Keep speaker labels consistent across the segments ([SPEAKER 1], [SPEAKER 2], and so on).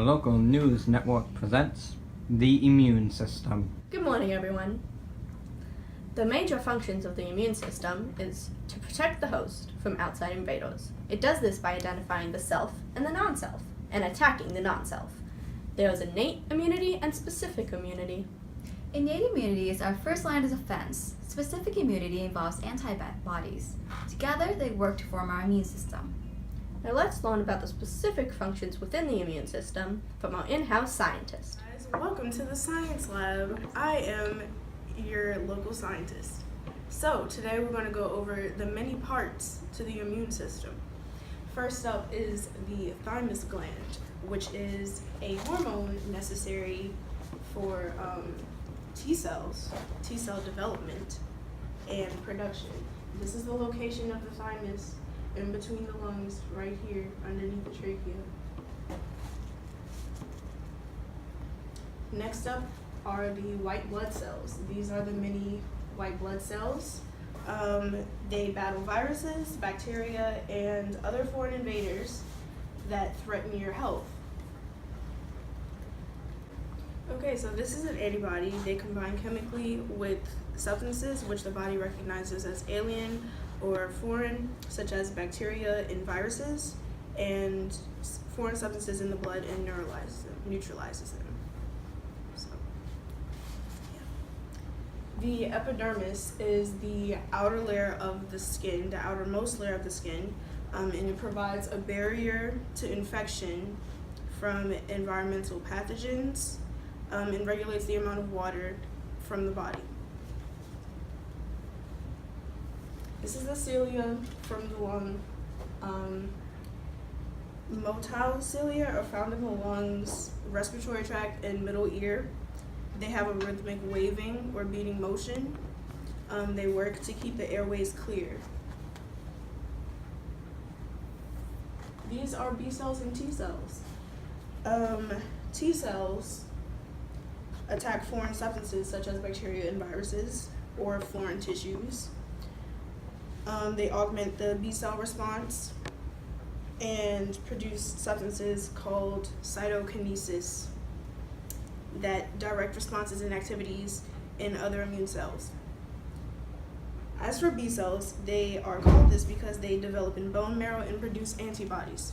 [SPEAKER 1] local news network presents The Immune System.
[SPEAKER 2] Good morning, everyone. The major functions of the immune system is to protect the host from outside invaders. It does this by identifying the self and the non-self, and attacking the non-self. There is innate immunity and specific immunity.
[SPEAKER 3] Innate immunity is our first line of defense. Specific immunity involves antibodies. Together, they work to form our immune system.
[SPEAKER 2] Now let's learn about the specific functions within the immune system from our in-house scientist.
[SPEAKER 4] Guys, welcome to the Science Lab. I am your local scientist. So today we're going to go over the many parts to the immune system. First up is the thymus gland, which is a hormone necessary for T cell development and production. This is the location of the thymus in between the lungs, right here underneath the trachea. Next up are the white blood cells. These are the many white blood cells. They battle viruses, bacteria, and other foreign invaders that threaten your health. Okay, so this is an antibody. They combine chemically with substances which the body recognizes as alien or foreign, such as bacteria and viruses, and foreign substances in the blood and neutralizes them. So, yeah. The epidermis is the outer layer of the skin, the outermost layer of the skin, and it provides a barrier to infection from environmental pathogens, and regulates the amount of water from the body. This is the cilia from the lung. Motile cilia are found in the lungs, respiratory tract, and middle ear. They have a rhythmic waving or beating motion. They work to keep the airways clear. These are B cells and T cells. T cells attack foreign substances such as bacteria and viruses or foreign tissues. They augment the B cell response and produce substances called cytokinesis that direct responses and activities in other immune cells. As for B cells, they are called this because they develop in bone marrow and produce antibodies.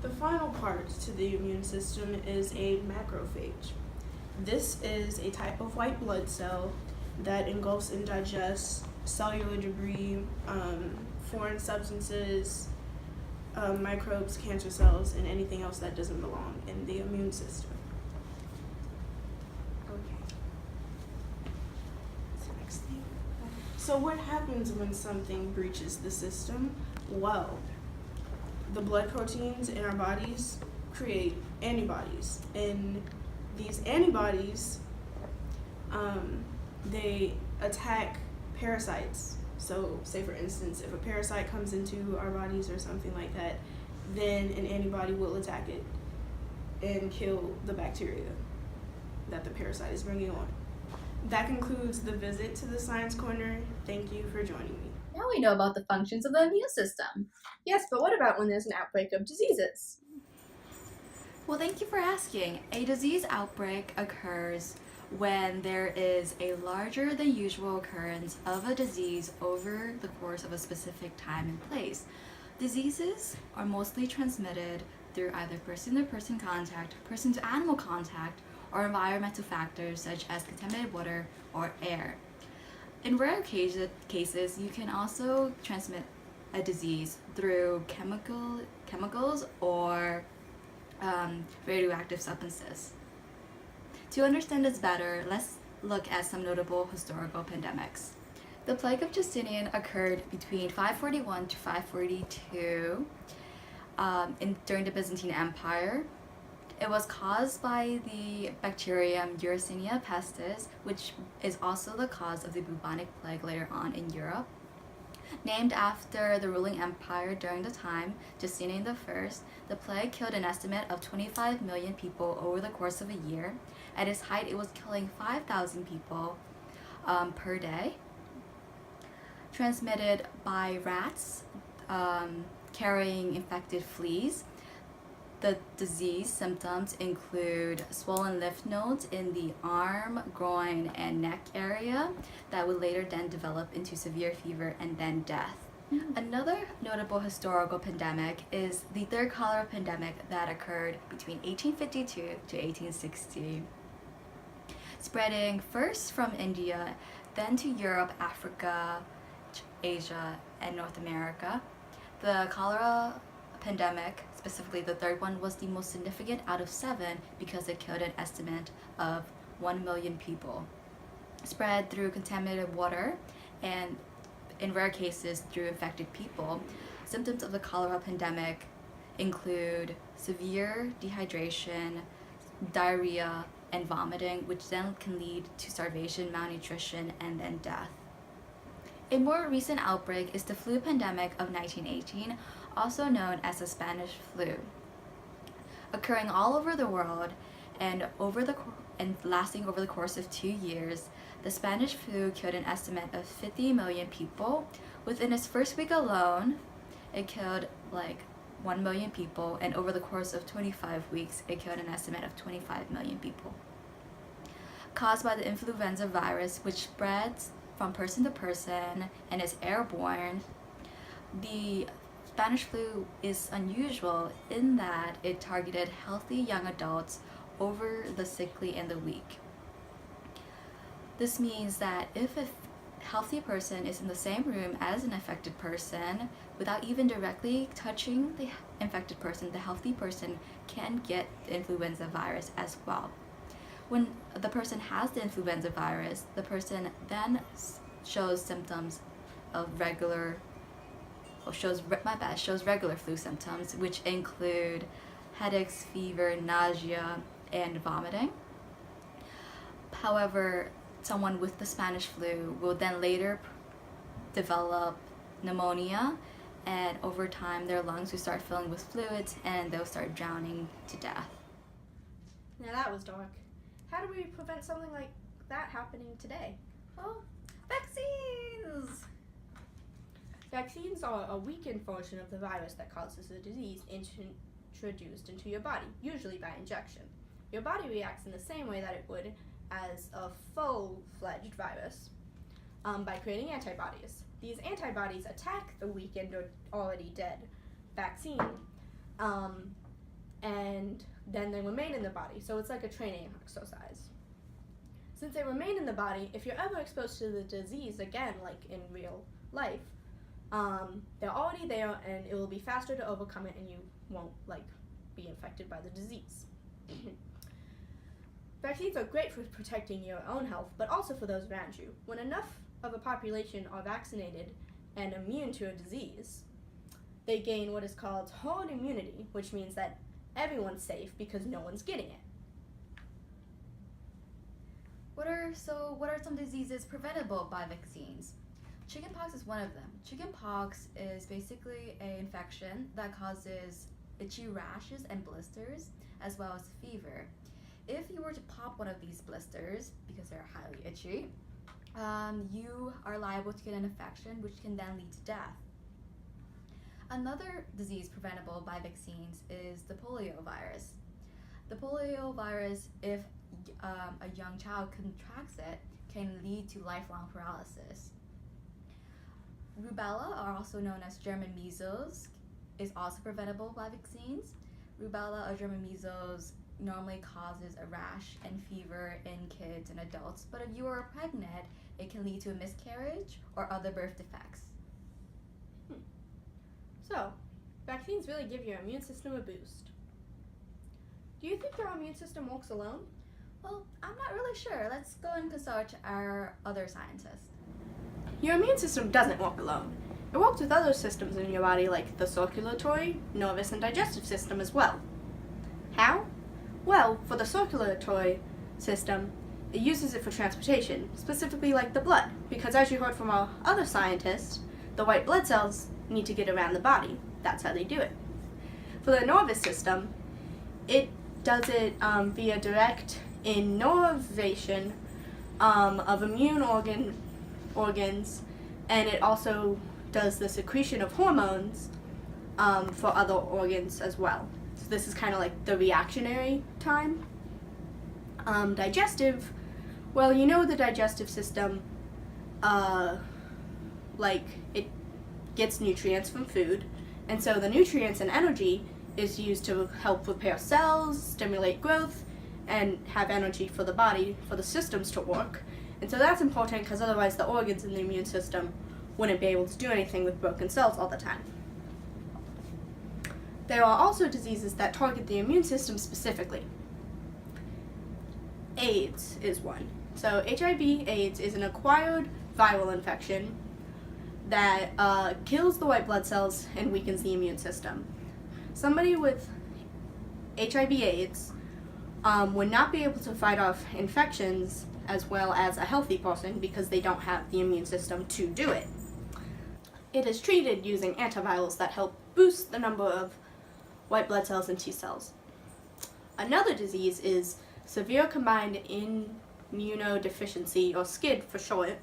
[SPEAKER 4] The final part to the immune system is a macrophage. This is a type of white blood cell that engulfs and digests cellular debris, foreign substances, microbes, cancer cells, and anything else that doesn't belong in the immune system. Okay. What's the next thing? So what happens when something breaches the system? Well, the blood proteins in our bodies create antibodies, and these antibodies they attack parasites. So say for instance, if a parasite comes into our bodies or something like that, then an antibody will attack it and kill the bacteria that the parasite is bringing on. That concludes the visit to the Science Corner. Thank you for joining me.
[SPEAKER 3] Now we know about the functions of the immune system.
[SPEAKER 2] Yes, but what about when there's an outbreak of diseases?
[SPEAKER 3] Well, thank you for asking. A disease outbreak occurs when there is a larger than usual occurrence of a disease over the course of a specific time and place. Diseases are mostly transmitted through either person-to-person contact, person-to-animal contact, or environmental factors such as contaminated water or air. In rare cases, you can also transmit a disease through chemicals or radioactive substances. To understand this better, let's look at some notable historical pandemics. The plague of Justinian occurred between 541 to 542 during the Byzantine Empire. It was caused by the bacterium Yersinia pestis, which is also the cause of the bubonic plague later on in Europe. Named after the ruling empire during the time, Justinian I, the plague killed an estimate of 25 million people over the course of a year. At its height, it was killing 5,000 people per day. Transmitted by rats carrying infected fleas. The disease symptoms include swollen lymph nodes in the arm, groin, and neck area that would later then develop into severe fever and then death. Another notable historical pandemic is the third cholera pandemic that occurred between 1852 to 1860, spreading first from India, then to Europe, Africa, Asia, and North America. The cholera pandemic, specifically the third one, was the most significant out of 7 because it killed an estimate of 1 million people. Spread through contaminated water and in rare cases through infected people. Symptoms of the cholera pandemic include severe dehydration, diarrhea, and vomiting, which then can lead to starvation, malnutrition, and then death. A more recent outbreak is the flu pandemic of 1918, also known as the Spanish flu. Occurring all over the world and lasting over the course of 2 years, the Spanish flu killed an estimate of 50 million people. Within its first week alone, it killed like 1 million people, and over the course of 25 weeks, it killed an estimate of 25 million people. Caused by the influenza virus, which spreads from person to person and is airborne, the Spanish flu is unusual in that it targeted healthy young adults over the sickly and the weak. This means that if a healthy person is in the same room as an infected person, without even directly touching the infected person, the healthy person can get the influenza virus as well. When the person has the influenza virus, the person then shows symptoms of shows regular flu symptoms, which include headaches, fever, nausea, and vomiting. However, someone with the Spanish flu will then later develop pneumonia, and over time their lungs will start filling with fluids and they'll start drowning to death.
[SPEAKER 2] Now that was dark. How do we prevent something like that happening today?
[SPEAKER 3] Well, vaccines!
[SPEAKER 2] Vaccines are a weakened version of the virus that causes the disease introduced into your body, usually by injection. Your body reacts in the same way that it would as a full-fledged virus, by creating antibodies. These antibodies attack the weakened or already dead vaccine, and then they remain in the body, so it's like a training exercise. Since they remain in the body, if you're ever exposed to the disease again, like in real life, they're already there, and it will be faster to overcome it, and you won't be infected by the disease. Vaccines are great for protecting your own health, but also for those around you. When enough of a population are vaccinated and immune to a disease, they gain what is called herd immunity, which means that everyone's safe because no one's getting it.
[SPEAKER 3] What are some diseases preventable by vaccines? Chickenpox is one of them. Chickenpox is basically an infection that causes itchy rashes and blisters, as well as fever. If you were to pop one of these blisters, because they're highly itchy, you are liable to get an infection, which can then lead to death. Another disease preventable by vaccines is the polio virus. The polio virus, if a young child contracts it, can lead to lifelong paralysis. Rubella, or also known as German measles, is also preventable by vaccines. Rubella or German measles normally causes a rash and fever in kids and adults, but if you are pregnant, it can lead to a miscarriage or other birth defects.
[SPEAKER 2] So, vaccines really give your immune system a boost. Do you think your immune system works alone?
[SPEAKER 3] Well, I'm not really sure. Let's go and consult our other scientists.
[SPEAKER 2] Your immune system doesn't work alone. It works with other systems in your body like the circulatory, nervous, and digestive system as well. How? Well, for the circulatory system, it uses it for transportation, specifically like the blood, because as you heard from our other scientists, the white blood cells need to get around the body. That's how they do it. For the nervous system, it does it via direct innervation of immune organs, and it also does the secretion of hormones for other organs as well. So this is kind of like the reactionary time. Digestive, well, you know the digestive system, it gets nutrients from food, and so the nutrients and energy is used to help repair cells, stimulate growth, and have energy for the body, for the systems to work. And so that's important because otherwise the organs in the immune system wouldn't be able to do anything with broken cells all the time. There are also diseases that target the immune system specifically. AIDS is one. So HIV/AIDS is an acquired viral infection that kills the white blood cells and weakens the immune system. Somebody with HIV/AIDS would not be able to fight off infections as well as a healthy person because they don't have the immune system to do it. It is treated using antivirals that help boost the number of white blood cells and T cells. Another disease is severe combined immunodeficiency, or SCID for short,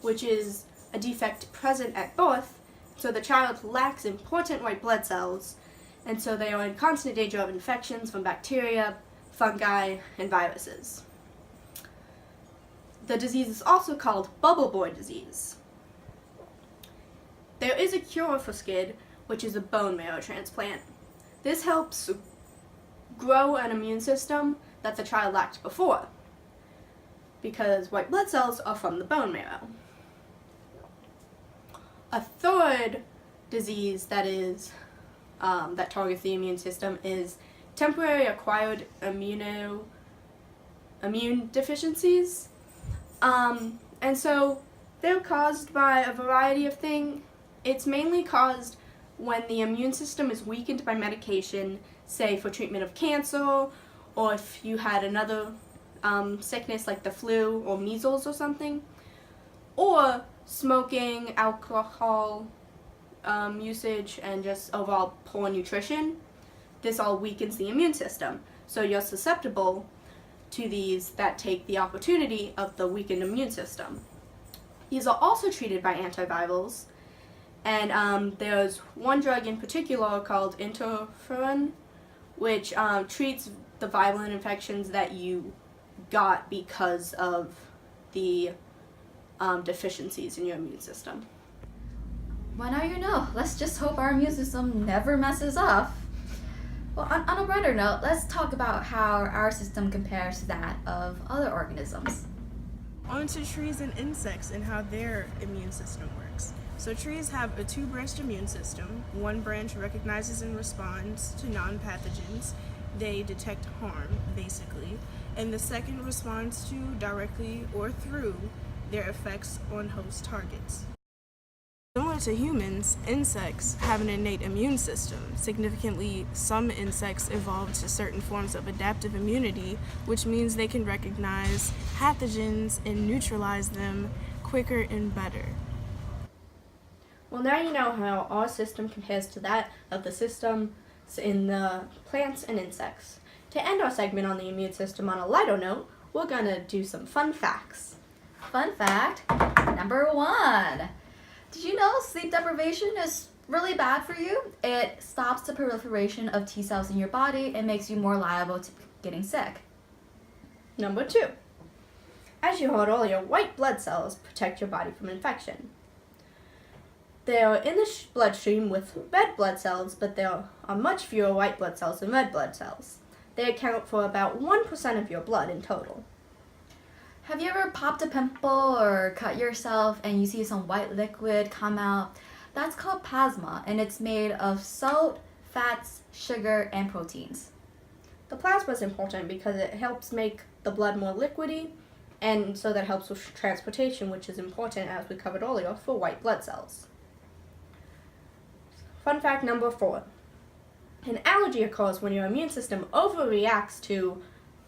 [SPEAKER 2] which is a defect present at birth, so the child lacks important white blood cells, and so they are in constant danger of infections from bacteria, fungi, and viruses. The disease is also called bubble-boy disease. There is a cure for SCID, which is a bone marrow transplant. This helps grow an immune system that the child lacked before, because white blood cells are from the bone marrow. A third disease that targets the immune system is temporary acquired immune deficiencies. And so they're caused by a variety of things. It's mainly caused when the immune system is weakened by medication, say for treatment of cancer, or if you had another sickness like the flu or measles or something, or smoking, alcohol usage, and just overall poor nutrition. This all weakens the immune system, so you're susceptible to these that take the opportunity of the weakened immune system. These are also treated by antivirals, and there's one drug in particular called interferon, which treats the viral infections that you got because of the deficiencies in your immune system.
[SPEAKER 3] Well, now you know. Let's just hope our immune system never messes up. Well, on a brighter note, let's talk about how our system compares to that of other organisms.
[SPEAKER 4] On to trees and insects and how their immune system works. So trees have a two-branched immune system. One branch recognizes and responds to non-pathogens. They detect harm, basically. And the second responds to, directly or through, their effects on host targets. Similar to humans, insects have an innate immune system. Significantly, some insects evolved to certain forms of adaptive immunity, which means they can recognize pathogens and neutralize them quicker and better.
[SPEAKER 2] Well, now you know how our system compares to that of the systems in the plants and insects. To end our segment on the immune system on a lighter note, we're gonna do some fun facts.
[SPEAKER 3] Fun fact number 1. Did you know sleep deprivation is really bad for you? It stops the proliferation of T cells in your body and makes you more liable to getting sick.
[SPEAKER 2] Number 2. As you heard earlier, white blood cells protect your body from infection. They are in the bloodstream with red blood cells, but there are much fewer white blood cells than red blood cells. They account for about 1% of your blood in total.
[SPEAKER 3] Have you ever popped a pimple or cut yourself and you see some white liquid come out? That's called plasma, and it's made of salt, fats, sugar, and proteins.
[SPEAKER 2] The plasma is important because it helps make the blood more liquidy, and so that helps with transportation, which is important, as we covered earlier, for white blood cells. Fun fact number 4. An allergy occurs when your immune system overreacts to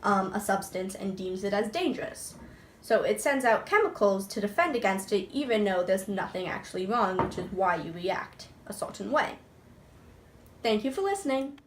[SPEAKER 2] a substance and deems it as dangerous. So it sends out chemicals to defend against it, even though there's nothing actually wrong, which is why you react a certain way. Thank you for listening.